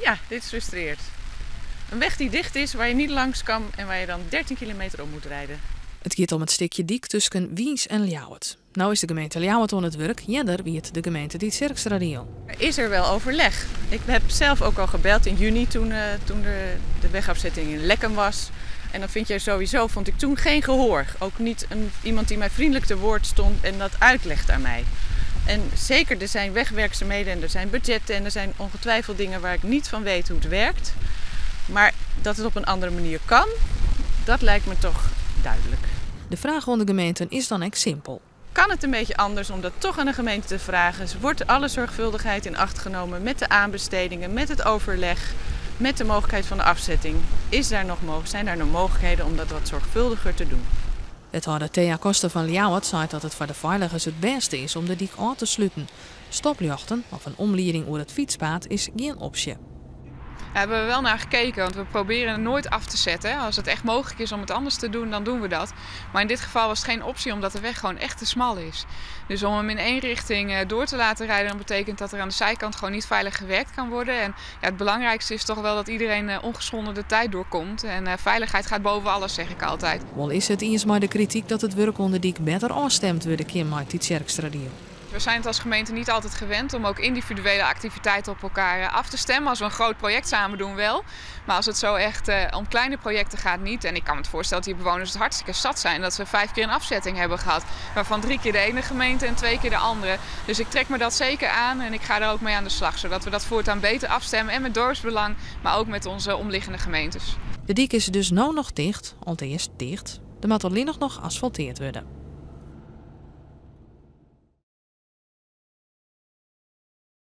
Ja, dit frustreert. Een weg die dicht is, waar je niet langs kan en waar je dan 13 kilometer om moet rijden. Het gaat om het stukje dik tussen Wiens en Ljouwert. Nou is de gemeente Ljouwert aan het werk, eerder wie het de gemeente die Tjerkstra-deel. Is er wel overleg. Ik heb zelf ook al gebeld in juni toen de wegafzetting in Lekkem was. En dan vond ik toen geen gehoor. Ook niet iemand die mij vriendelijk te woord stond en dat uitlegt aan mij. En zeker, er zijn wegwerkzaamheden en er zijn budgetten en er zijn ongetwijfeld dingen waar ik niet van weet hoe het werkt. Maar dat het op een andere manier kan, dat lijkt me toch duidelijk. De vraag aan de gemeenten is dan echt simpel. Kan het een beetje anders om dat toch aan de gemeente te vragen? Wordt alle zorgvuldigheid in acht genomen met de aanbestedingen, met het overleg, met de mogelijkheid van de afzetting? Zijn daar nog mogelijkheden om dat wat zorgvuldiger te doen? Wethouder Thea Koster van Ljouwert zei dat het voor de veiligers het beste is om de dik aan te sluiten. Stoplichten of een omleiding over het fietspad is geen optie. Daar hebben we wel naar gekeken, want we proberen het nooit af te zetten. Als het echt mogelijk is om het anders te doen, dan doen we dat. Maar in dit geval was het geen optie, omdat de weg gewoon echt te smal is. Dus om hem in één richting door te laten rijden, dan betekent dat er aan de zijkant gewoon niet veilig gewerkt kan worden. En ja, het belangrijkste is toch wel dat iedereen ongeschonden de tijd doorkomt. En veiligheid gaat boven alles, zeg ik altijd. Wel is het eens maar de kritiek dat het werk onder dik beter afstemd wordt met die Tjerkstra-deel. We zijn het als gemeente niet altijd gewend om ook individuele activiteiten op elkaar af te stemmen. Als we een groot project samen doen wel. Maar als het zo echt om kleine projecten gaat niet. En ik kan me voorstellen dat die bewoners het hartstikke zat zijn. Dat ze 5 keer een afzetting hebben gehad. Waarvan 3 keer de ene gemeente en 2 keer de andere. Dus ik trek me dat zeker aan en ik ga er ook mee aan de slag. Zodat we dat voortaan beter afstemmen. En met dorpsbelang, maar ook met onze omliggende gemeentes. De dik is dus nou nog dicht, al eerst dicht. Er moet alleen nog asfalteerd worden.